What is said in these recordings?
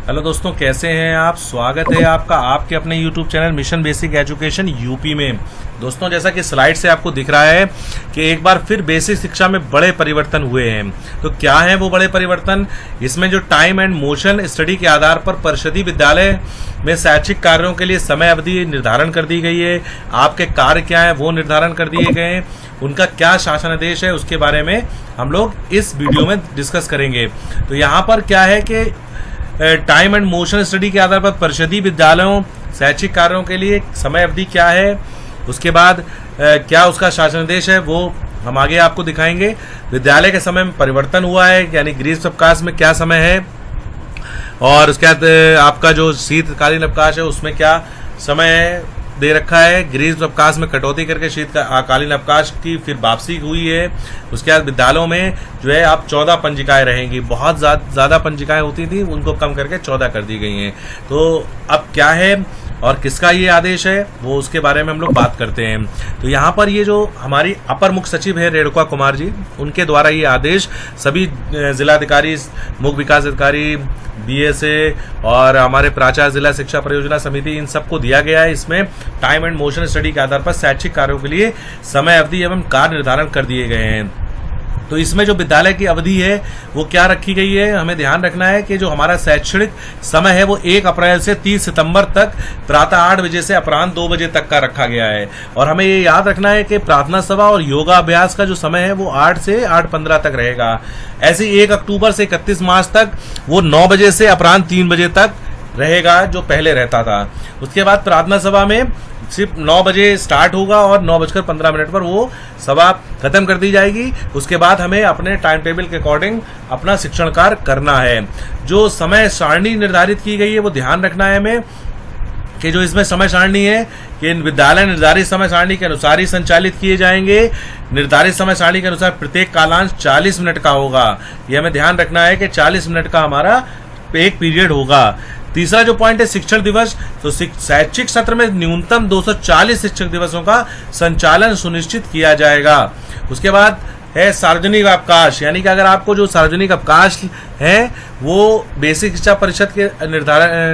Hello दोस्तों, कैसे हैं आप। स्वागत है आपका आपके अपने YouTube channel mission basic education UP में। दोस्तों, जैसा कि स्लाइड से आपको दिख रहा है कि एक बार फिर बेसिक शिक्षा में बड़े परिवर्तन हुए हैं। तो क्या है वो बड़े परिवर्तन? इसमें जो टाइम एंड मोशन स्टडी के आधार पर परिषदीय विद्यालय में शैक्षिक कार्यों के लिए समय अवधि निर्धारण कर दी गई है। आपके कार्य क्या है वो निर्धारण कर दिए गए हैं। उनका क्या शासनादेश है उसके बारे में हम लोग इस वीडियो में डिस्कस करेंगे। तो यहाँ पर क्या है कि टाइम एंड मोशन स्टडी के आधार पर परिषदीय विद्यालयों शैक्षिक कार्यों के लिए समय अवधि क्या है, उसके बाद क्या उसका शासनादेश है वो हम आगे आपको दिखाएंगे। विद्यालय के समय में परिवर्तन हुआ है, यानी ग्रीष्म अवकाश में क्या समय है, और उसके बाद आपका जो शीतकालीन अवकाश है उसमें क्या समय दे रखा है। ग्रीष्म अवकाश में कटौती करके शीतकालीन अवकाश की फिर वापसी हुई है। उसके बाद विद्यालयों में जो है आप 14 पंजिकाएं रहेंगी। बहुत ज़्यादा पंजिकाएं होती थी, उनको कम करके 14 कर दी गई हैं। तो अब क्या है और किसका ये आदेश है वो उसके बारे में हम लोग बात करते हैं। तो यहाँ पर ये जो हमारी अपर मुख्य सचिव है रेणुका कुमार जी, उनके द्वारा ये आदेश सभी जिलाधिकारी, मुख्य विकास अधिकारी, BSA और हमारे प्राचार्य जिला शिक्षा परियोजना समिति, इन सबको दिया गया है। इसमें टाइम एंड मोशन स्टडी के आधार पर शैक्षिक कार्यों के लिए समय अवधि एवं कार्य निर्धारण कर दिए गए हैं। तो इसमें जो विद्यालय की अवधि है वो क्या रखी गई है, हमें ध्यान रखना है कि जो हमारा शैक्षणिक समय है वो 1 अप्रैल से 30 सितंबर तक प्रातः 8 बजे से अपराह्न 2 बजे तक का रखा गया है। और हमें ये याद रखना है कि प्रार्थना सभा और योगाभ्यास का जो समय है वो 8 से 8:15 तक रहेगा। ऐसे 1 अक्टूबर से 31 मार्च तक वो 9 बजे से अपराह्न 3 बजे तक रहेगा, जो पहले रहता था। उसके बाद प्रार्थना सभा में सिर्फ 9 बजे स्टार्ट होगा और 9:15 पर वो सभा खत्म कर दी जाएगी। उसके बाद हमें अपने टाइम टेबल के अकॉर्डिंग अपना शिक्षण कार्य करना है। जो समय सारणी निर्धारित की गई है वो ध्यान रखना है हमें कि जो इसमें समय सारणी है कि विद्यालय निर्धारित समय सारणी के अनुसार ही संचालित किए जाएंगे। निर्धारित समय सारणी के अनुसार प्रत्येक कालांश 40 मिनट का होगा। ये हमें ध्यान रखना है कि 40 मिनट का हमारा एक पीरियड होगा। तीसरा जो पॉइंट है शिक्षण दिवस, तो शैक्षिक सत्र में न्यूनतम 240 शिक्षक दिवसों का संचालन सुनिश्चित किया जाएगा। उसके बाद है सार्वजनिक अवकाश, यानी कि अगर आपको जो सार्वजनिक अवकाश है वो बेसिक शिक्षा परिषद के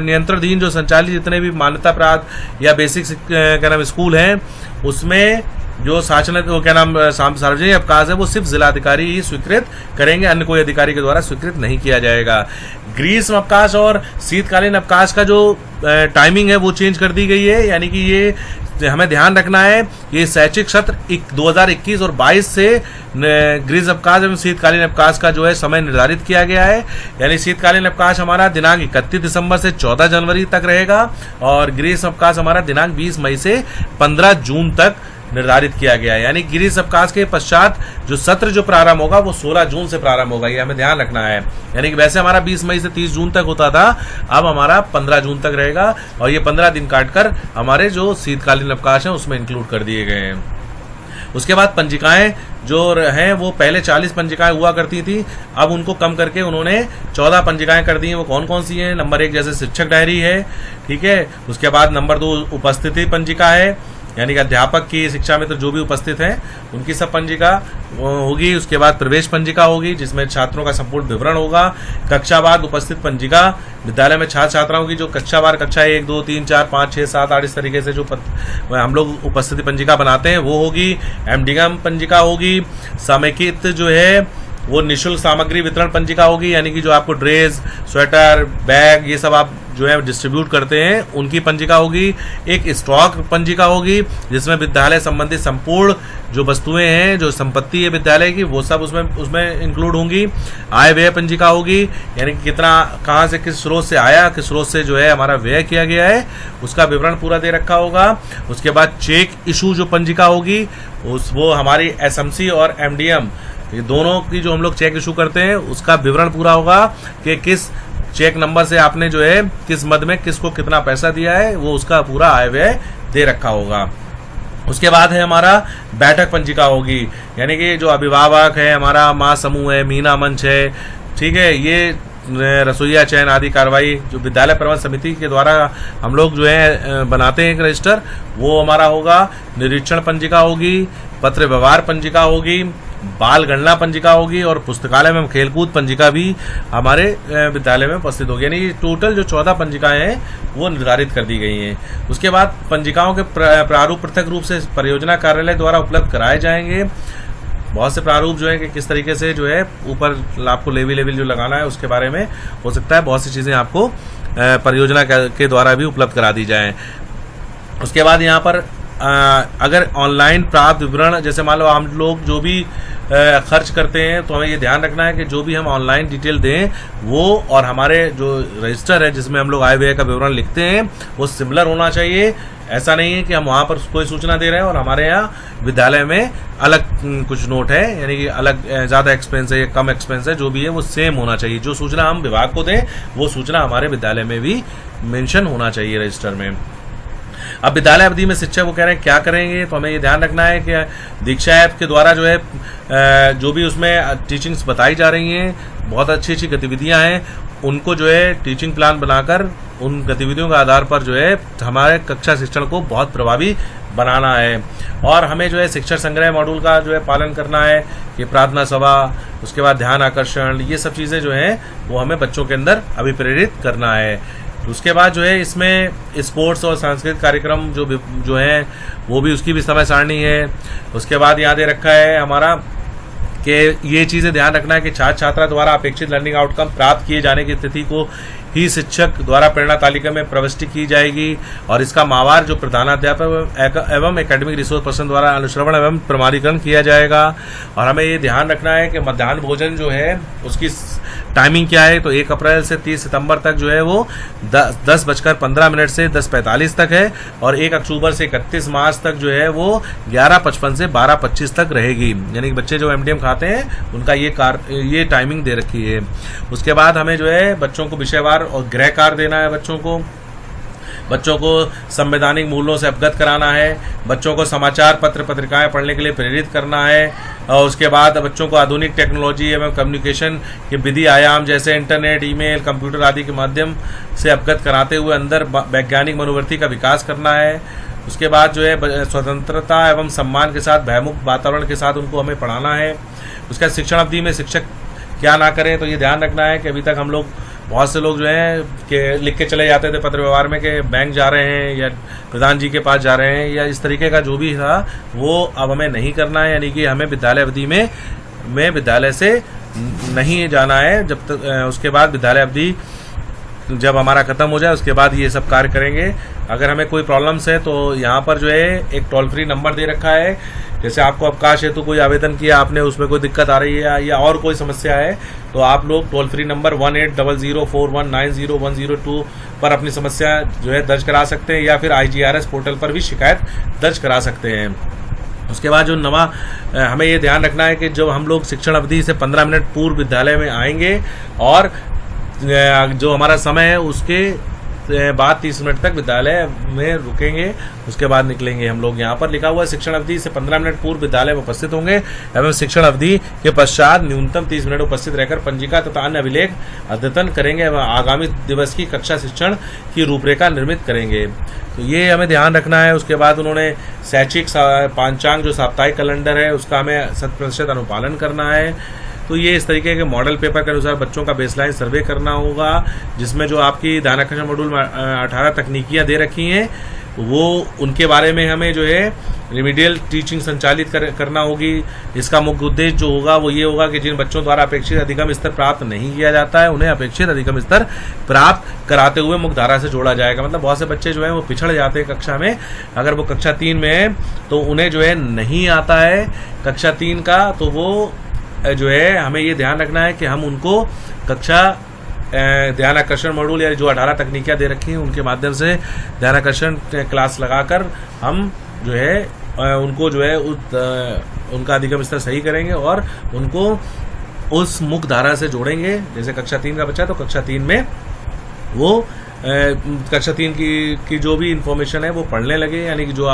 नियंत्रणाधीन जो संचालित जितने भी मान्यता प्राप्त या बेसिक क्या नाम स्कूल हैं उसमें जो सार्वजनिक अवकाश है वो सिर्फ जिलाधिकारी ही स्वीकृत करेंगे, अन्य कोई अधिकारी के द्वारा स्वीकृत नहीं किया जाएगा। ग्रीष्म अवकाश और शीतकालीन अवकाश का जो टाइमिंग है वो चेंज कर दी गई है, यानी कि ये हमें ध्यान रखना है। ये शैक्षिक सत्र 2021 और 22 से ग्रीष्म अवकाश एवं शीतकालीन अवकाश का जो है समय निर्धारित किया गया है। यानी शीतकालीन अवकाश हमारा दिनांक 31 दिसंबर से 14 जनवरी तक रहेगा और ग्रीष्म अवकाश हमारा दिनांक 20 मई से 15 जून तक निर्धारित किया गया है। यानी ग्रीष्म अवकाश के पश्चात जो सत्र जो प्रारंभ होगा वो 16 जून से प्रारंभ होगा, ये हमें ध्यान रखना है। यानी कि वैसे हमारा 20 मई से 30 जून तक होता था, अब हमारा 15 जून तक रहेगा और ये 15 दिन काटकर हमारे जो शीतकालीन अवकाश है उसमें इंक्लूड कर दिए गए हैं। उसके बाद पंजिकाएं जो हैं वो पहले 40 पंजिकाएं हुआ करती थी, अब उनको कम करके उन्होंने 14 पंजिकाएं कर दी हैं। वो कौन कौन सी हैं? नंबर 1 जैसे शिक्षक डायरी है, ठीक है। उसके बाद नंबर 2 उपस्थिति पंजिका है, यानी कि अध्यापक की शिक्षा मित्र जो भी उपस्थित हैं उनकी सब पंजिका होगी। उसके बाद प्रवेश पंजिका होगी जिसमें छात्रों का संपूर्ण विवरण होगा। कक्षावार उपस्थित पंजिका, विद्यालय में छात्र छात्राओं की जो कक्षावार कक्षा 1, 2, 3, 4, 5, 6, 7, 8 इस तरीके से जो हम लोग उपस्थिति पंजिका बनाते हैं वो होगी। एमडीएम पंजिका होगी। समेकित जो है वो निःशुल्क सामग्री वितरण पंजिका होगी, यानी कि जो आपको ड्रेस, स्वेटर, बैग ये सब आप जो है डिस्ट्रीब्यूट करते हैं उनकी पंजिका होगी। एक स्टॉक पंजिका होगी जिसमें विद्यालय संबंधित संपूर्ण जो वस्तुएं हैं, जो संपत्ति है विद्यालय की, वो सब उसमें इंक्लूड होंगी। आय व्यय पंजिका होगी, यानी कि कितना कहाँ से किस स्रोत से आया, किस स्रोत से जो है हमारा व्यय किया गया है उसका विवरण पूरा दे रखा होगा। उसके बाद चेक इशू जो पंजिका होगी वो हमारी SMC और MDM ये दोनों की जो हम लोग चेक इशू करते हैं उसका विवरण पूरा होगा कि किस चेक नंबर से आपने जो है किस मद में किसको कितना पैसा दिया है, वो उसका पूरा आय व्यय दे रखा होगा। उसके बाद है हमारा बैठक पंजिका होगी, यानी कि जो अभिभावक है, हमारा माँ समूह है, मीना मंच है, ठीक है, ये रसोईया चयन आदि कार्रवाई जो विद्यालय प्रबंधन समिति के द्वारा हम लोग जो है बनाते हैं एक रजिस्टर, वो हमारा होगा। निरीक्षण पंजिका होगी, पत्र व्यवहार पंजिका होगी, बाल गणना पंजिका होगी और पुस्तकालय एवं खेलकूद पंजिका भी हमारे विद्यालय में उपस्थित होगी। यानी टोटल जो 14 पंजिकाएं हैं वो निर्धारित कर दी गई हैं। उसके बाद पंजिकाओं के प्रारूप पृथक रूप से परियोजना कार्यालय द्वारा उपलब्ध कराए जाएंगे। बहुत से प्रारूप जो है कि किस तरीके से जो है ऊपर आपको लेवल जो लगाना है उसके बारे में हो सकता है बहुत सी चीज़ें आपको परियोजना के द्वारा भी उपलब्ध करा दी जाएं। उसके बाद यहाँ पर अगर ऑनलाइन प्राप्त विवरण, जैसे मान लो हम लोग जो भी खर्च करते हैं तो हमें ये ध्यान रखना है कि जो भी हम ऑनलाइन डिटेल दें वो और हमारे जो रजिस्टर है जिसमें हम लोग आय व्यय का विवरण लिखते हैं वो सिमिलर होना चाहिए। ऐसा नहीं है कि हम वहाँ पर कोई सूचना दे रहे हैं और हमारे यहाँ विद्यालय में अलग कुछ नोट है, यानी कि अलग ज़्यादा एक्सपेंस है या कम एक्सपेंस है, जो भी है वो सेम होना चाहिए। जो सूचना हम विभाग को दें वो सूचना हमारे विद्यालय में भी मेंशन होना चाहिए रजिस्टर में। अब विद्यालय अवधि में शिक्षक वो कह रहे हैं क्या करेंगे, तो हमें ये ध्यान रखना है कि दीक्षा ऐप के द्वारा जो है जो भी उसमें टीचिंग्स बताई जा रही हैं, बहुत अच्छी अच्छी गतिविधियां हैं, उनको जो है टीचिंग प्लान बनाकर उन गतिविधियों के आधार पर जो है हमारे कक्षा शिक्षण को बहुत प्रभावी बनाना है। और हमें जो है शिक्षण संग्रह मॉड्यूल का जो है पालन करना है कि प्रार्थना सभा, उसके बाद ध्यान आकर्षण, ये सब चीज़ें जो हैं वो हमें बच्चों के अंदर अभिप्रेरित करना है। उसके बाद जो है इसमें स्पोर्ट्स और सांस्कृतिक कार्यक्रम जो हैं वो भी, उसकी भी समय सारणी है। उसके बाद यहाँ दे रखा है हमारा कि ये चीज़ें ध्यान रखना है कि छात्र छात्रा द्वारा अपेक्षित लर्निंग आउटकम प्राप्त किए जाने की तिथि को ही शिक्षक द्वारा प्रेरणा तालिका में प्रविष्टि की जाएगी और इसका माहवार जो प्रधानाध्यापक एवं एकेडमिक रिसोर्स पर्सन द्वारा अनुश्रवण एवं प्रमाणीकरण किया जाएगा। और हमें ये ध्यान रखना है कि मध्याह्न भोजन जो है उसकी टाइमिंग क्या है, तो 1 अप्रैल से 30 सितंबर तक जो है वो 10:15 से 10:45 तक है और 1 अक्टूबर से 31 मार्च तक जो है वो 11:55 से 12:25 तक रहेगी। यानी कि बच्चे जो एमडीएम खाते हैं उनका ये टाइमिंग दे रखी है। उसके बाद हमें जो है बच्चों को विषयवार और गृह कार्य देना है, बच्चों को संवैधानिक मूल्यों से अवगत कराना है, बच्चों को समाचार पत्र पत्रिकाएं पढ़ने के लिए प्रेरित करना है और उसके बाद बच्चों को आधुनिक टेक्नोलॉजी एवं कम्युनिकेशन के विधि आयाम जैसे इंटरनेट, ईमेल, कंप्यूटर आदि के माध्यम से अवगत कराते हुए अंदर वैज्ञानिक मनोवृत्ति का विकास करना है। उसके बाद जो है स्वतंत्रता एवं सम्मान के साथ भयमुक्त वातावरण के साथ उनको हमें पढ़ाना है। उसका शिक्षण अवधि में शिक्षक क्या ना करें, तो ये ध्यान रखना है कि अभी तक हम लोग बहुत से लोग जो हैं कि लिख के चले जाते थे पत्र व्यवहार में कि बैंक जा रहे हैं या प्रधान जी के पास जा रहे हैं या इस तरीके का जो भी था वो अब हमें नहीं करना है। यानी कि हमें विद्यालय अवधि में विद्यालय से नहीं जाना है जब तक, उसके बाद विद्यालय अवधि जब हमारा ख़त्म हो जाए उसके बाद ये सब कार्य करेंगे। अगर हमें कोई प्रॉब्लम्स है तो यहाँ पर जो है एक टोल फ्री नंबर दे रखा है, जैसे आपको अवकाश हेतु कोई आवेदन किया आपने, उसमें कोई दिक्कत आ रही है या और कोई समस्या है तो आप लोग टोल फ्री नंबर 180041900102 पर अपनी समस्या जो है दर्ज करा सकते हैं या फिर IGRS पोर्टल पर भी शिकायत दर्ज करा सकते हैं। उसके बाद जो हमें ये ध्यान रखना है कि जब हम लोग शिक्षण अवधि से 15 मिनट पूर्व विद्यालय में आएंगे और जो हमारा समय है उसके बाद 30 मिनट तक विद्यालय में रुकेंगे, उसके बाद निकलेंगे हम लोग। यहाँ पर लिखा हुआ है शिक्षण अवधि से 15 मिनट पूर्व विद्यालय में उपस्थित होंगे एवं शिक्षण अवधि के पश्चात न्यूनतम 30 मिनट उपस्थित रहकर पंजिका तथा अन्य अभिलेख अद्यतन करेंगे एवं आगामी दिवस की कक्षा शिक्षण की रूपरेखा निर्मित करेंगे। तो ये हमें ध्यान रखना है। उसके बाद उन्होंने शैक्षिक पांचांग जो साप्ताहिक कैलेंडर है उसका हमें 100% अनुपालन करना है। तो ये इस तरीके के मॉडल पेपर के अनुसार बच्चों का बेसलाइन सर्वे करना होगा, जिसमें जो आपकी ध्यानाकर्षण मॉड्यूल में 18 तकनीकियाँ दे रखी हैं वो उनके बारे में हमें जो है रिमीडियल टीचिंग संचालित करना होगी। इसका मुख्य उद्देश्य जो होगा वो ये होगा कि जिन बच्चों द्वारा अपेक्षित अधिगम स्तर प्राप्त नहीं किया जाता है उन्हें अपेक्षित अधिगम स्तर प्राप्त कराते हुए मुख्य धारा से जोड़ा जाएगा। मतलब बहुत से बच्चे जो है वो पिछड़ जाते हैं कक्षा में, अगर वो कक्षा 3 में है तो उन्हें जो है नहीं आता है कक्षा 3 का, तो वो जो है हमें ये ध्यान रखना है कि हम उनको कक्षा ध्यानाकर्षण मॉड्यूल या जो 18 तकनीकियाँ दे रखी हैं उनके माध्यम से ध्यानाकर्षण क्लास लगाकर हम जो है उनको जो है उनका अधिगम स्तर सही करेंगे और उनको उस मुख्य धारा से जोड़ेंगे। जैसे कक्षा 3 का बच्चा है तो कक्षा 3 में वो कक्षा 3 की जो भी इंफॉर्मेशन है वो पढ़ने लगे, यानी कि जो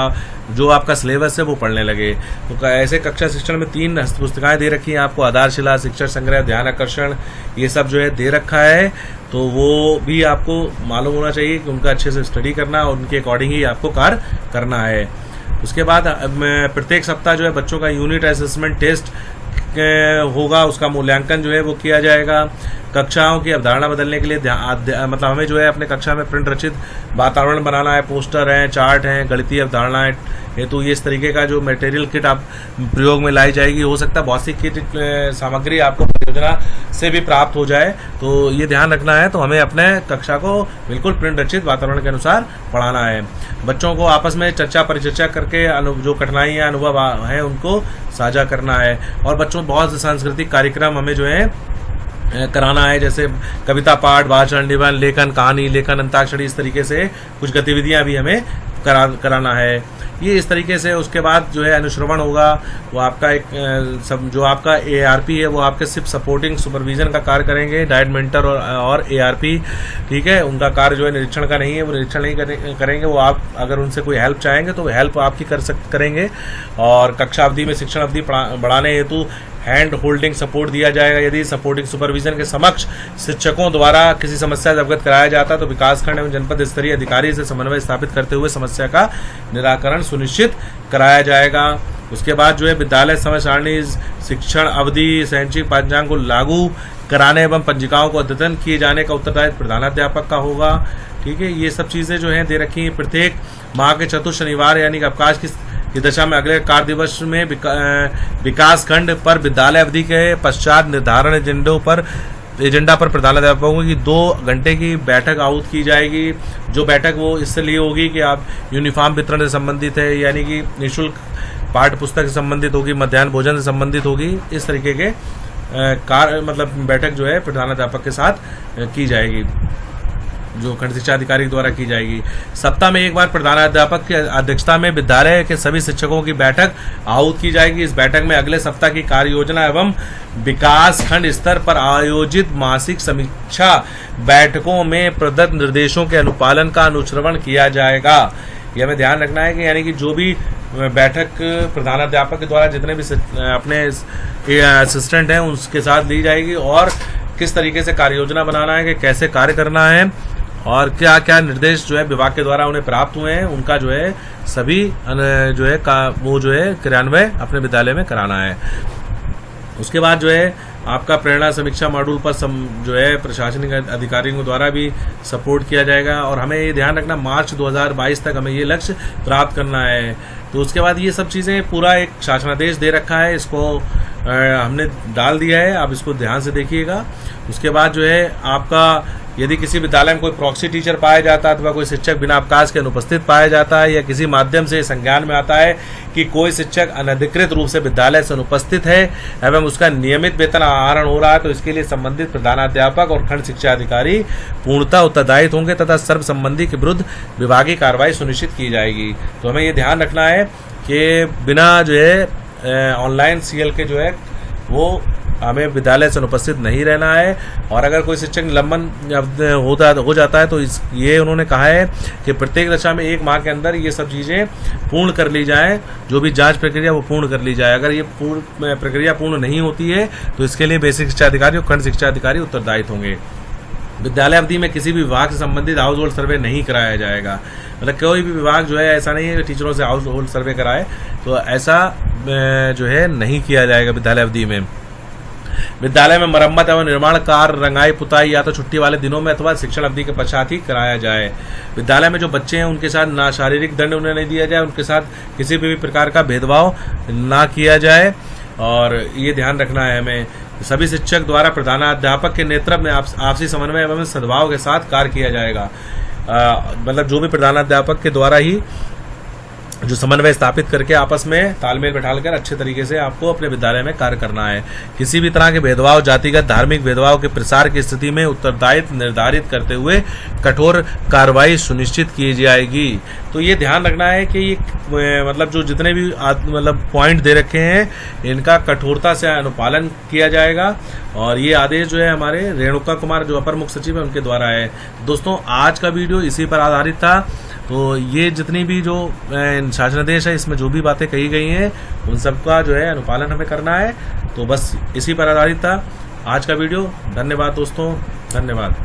आपका सिलेबस है वो पढ़ने लगे। तो ऐसे कक्षा शिक्षण में 3 हस्त पुस्तिकाएँ दे रखी हैं आपको, आधारशिला, शिक्षण संग्रह, ध्यान आकर्षण, ये सब जो है दे रखा है। तो वो भी आपको मालूम होना चाहिए कि उनका अच्छे से स्टडी करना और उनके अकॉर्डिंग ही आपको कार्य करना है। उसके बाद प्रत्येक सप्ताह जो है बच्चों का यूनिट असेसमेंट टेस्ट होगा उसका मूल्यांकन जो है वो किया जाएगा। कक्षाओं की अवधारणा बदलने के लिए मतलब हमें जो है अपने कक्षा में प्रिंट रचित वातावरण बनाना है, पोस्टर हैं, चार्ट हैं, गणितीय अवधारणाएं हेतु ये इस तरीके का जो मटेरियल किट आप प्रयोग में लाई जाएगी। हो सकता है भौतिक किट सामग्री आपको परियोजना से भी प्राप्त हो जाए, तो ये ध्यान रखना है। तो हमें अपने कक्षा को बिल्कुल प्रिंट रचित वातावरण के अनुसार पढ़ाना है। बच्चों को आपस में चर्चा परिचर्चा करके जो कठिनाइयाँ अनुभव हैं उनको साझा करना है। और बच्चों को बहुत से सांस्कृतिक कार्यक्रम हमें जो है कराना है, जैसे कविता पाठ, भाषण, निबंध, लेखन, कहानी लेखन, अंताक्षरी, इस तरीके से कुछ गतिविधियां भी हमें कराना है। ये इस तरीके से उसके बाद जो है अनुश्रवण होगा, वो आपका एक सब जो आपका ARP है वो आपके सिर्फ सपोर्टिंग सुपरविजन का कार्य करेंगे। डाइट मेंटर और ARP, ठीक है, उनका कार्य जो है निरीक्षण का नहीं है, वो निरीक्षण नहीं करेंगे। वो आप अगर उनसे कोई हेल्प चाहेंगे तो हेल्प आपकी करेंगे। और कक्षा अवधि में शिक्षण अवधि बढ़ाने हेतु हैंड होल्डिंग सपोर्ट दिया जाएगा। यदि सपोर्टिंग सुपरविजन के समक्ष शिक्षकों द्वारा किसी समस्या से अवगत कराया जाता है तो विकासखंड एवं जनपद स्तरीय अधिकारी से समन्वय स्थापित करते हुए समस्या का निराकरण सुनिश्चित कराया जाएगा। उसके बाद जो है विद्यालय समय सारणी, शिक्षण अवधि, शैक्षिक पाठ्यांक को लागू कराने एवं पंजिकाओं को अद्यतन किए जाने का उत्तरदायित्व प्रधानाध्यापक का होगा। ठीक है, ये सब चीज़ें जो हैं दे रखी हैं। प्रत्येक माह के चतुर्थ शनिवार यानी कि अवकाश की दशा में अगले कार्य दिवस में विकास खंड पर विद्यालय अवधि के पश्चात निर्धारण एजेंडा पर प्रधानाध्यापकों की 2 घंटे की बैठक आहूत की जाएगी। जो बैठक वो इसलिए होगी कि आप यूनिफॉर्म वितरण से संबंधित है, यानी कि निःशुल्क पाठ्य पुस्तक से संबंधित होगी, मध्याह्न भोजन से संबंधित होगी। इस तरीके के मतलब बैठक जो है प्रधानाध्यापक के साथ की जाएगी, जो खंड शिक्षा अधिकारी द्वारा की जाएगी। सप्ताह में एक बार प्रधानाध्यापक की अध्यक्षता में विद्यालय के सभी शिक्षकों की बैठक आहूत की जाएगी। इस बैठक में अगले सप्ताह की कार्य योजना एवं विकास खंड स्तर पर आयोजित मासिक समीक्षा बैठकों में प्रदत्त निर्देशों के अनुपालन का अनुश्रवण किया जाएगा। यह हमें ध्यान रखना है कि यानी कि जो भी बैठक प्रधानाध्यापक के द्वारा जितने भी अपने असिस्टेंट हैं उसके साथ ली जाएगी, और किस तरीके से कार्य योजना बनाना है, कि कैसे कार्य करना है, और क्या क्या निर्देश जो है विभाग के द्वारा उन्हें प्राप्त हुए हैं, उनका जो है सभी जो है वो जो है क्रियान्वय अपने विद्यालय में कराना है। उसके बाद जो है आपका प्रेरणा समीक्षा मॉड्यूल पर जो है प्रशासनिक अधिकारियों द्वारा भी सपोर्ट किया जाएगा। और हमें ये ध्यान रखना मार्च 2022 तक हमें ये लक्ष्य प्राप्त करना है। तो उसके बाद ये सब चीज़ें पूरा एक शासनादेश दे रखा है, इसको हमने डाल दिया है, आप इसको ध्यान से देखिएगा। उसके बाद जो है आपका यदि किसी विद्यालय में कोई प्रॉक्सी टीचर पाया जाता है अथवा कोई शिक्षक बिना अवकाश के अनुपस्थित पाया जाता है, या किसी माध्यम से संज्ञान में आता है कि कोई शिक्षक अनधिकृत रूप से विद्यालय से अनुपस्थित है एवं उसका नियमित वेतन आहरण हो रहा है, तो इसके लिए संबंधित प्रधानाध्यापक और खंड शिक्षा अधिकारी पूर्णतः उत्तरदायित्व होंगे तथा सर्व संबंधी के विरुद्ध विभागीय कार्रवाई सुनिश्चित की जाएगी। तो हमें ये ध्यान रखना है कि बिना जो है ऑनलाइन CL के जो है वो हमें विद्यालय से अनुपस्थित नहीं रहना है। और अगर कोई शिक्षक निलंबन हो जाता है तो ये उन्होंने कहा है कि प्रत्येक दशा में 1 माह के अंदर ये सब चीज़ें पूर्ण कर ली जाए, जो भी जांच प्रक्रिया वो पूर्ण कर ली जाए। अगर ये प्रक्रिया पूर्ण नहीं होती है तो इसके लिए बेसिक शिक्षा अधिकारी और खंड शिक्षा अधिकारी उत्तरदायित्व होंगे। विद्यालय अवधि में किसी भी विभाग से संबंधित हाउस होल्ड सर्वे नहीं कराया जाएगा। मतलब कोई भी विभाग जो है ऐसा नहीं है कि टीचरों से हाउस होल्ड सर्वे कराए, तो ऐसा जो है नहीं किया जाएगा विद्यालय अवधि में। विद्यालय में मरम्मत एवं निर्माण कार्य रंगाई पुताई या तो छुट्टी वाले दिनों में अथवा शिक्षण अवधि के पश्चात ही कराया जाए। विद्यालय में जो बच्चे हैं उनके साथ ना शारीरिक दंड उन्हें नहीं दिया जाए, उनके साथ किसी भी प्रकार का भेदभाव ना किया जाए। और ये ध्यान रखना है हमें, सभी शिक्षक द्वारा प्रधानाध्यापक के नेतृत्व में आपसी समन्वय एवं सद्भाव के साथ कार्य किया जाएगा। मतलब जो भी प्रधानाध्यापक के द्वारा ही जो समन्वय स्थापित करके आपस में तालमेल बैठाकर अच्छे तरीके से आपको अपने विद्यालय में कार्य करना है। किसी भी तरह के भेदभाव, जातिगत धार्मिक भेदभाव के प्रसार की स्थिति में उत्तरदायित्व निर्धारित करते हुए कठोर कार्रवाई सुनिश्चित की जाएगी। तो ये ध्यान रखना है कि ये मतलब जो जितने भी मतलब पॉइंट दे रखे हैं इनका कठोरता से अनुपालन किया जाएगा। और ये आदेश जो है हमारे रेणुका कुमार जो अपर मुख्य सचिव है उनके द्वारा है। दोस्तों आज का वीडियो इसी पर आधारित था। तो ये जितनी भी जो शासनादेश है इसमें जो भी बातें कही गई हैं उन सबका जो है अनुपालन हमें करना है। तो बस इसी पर आधारित था आज का वीडियो। धन्यवाद दोस्तों, धन्यवाद।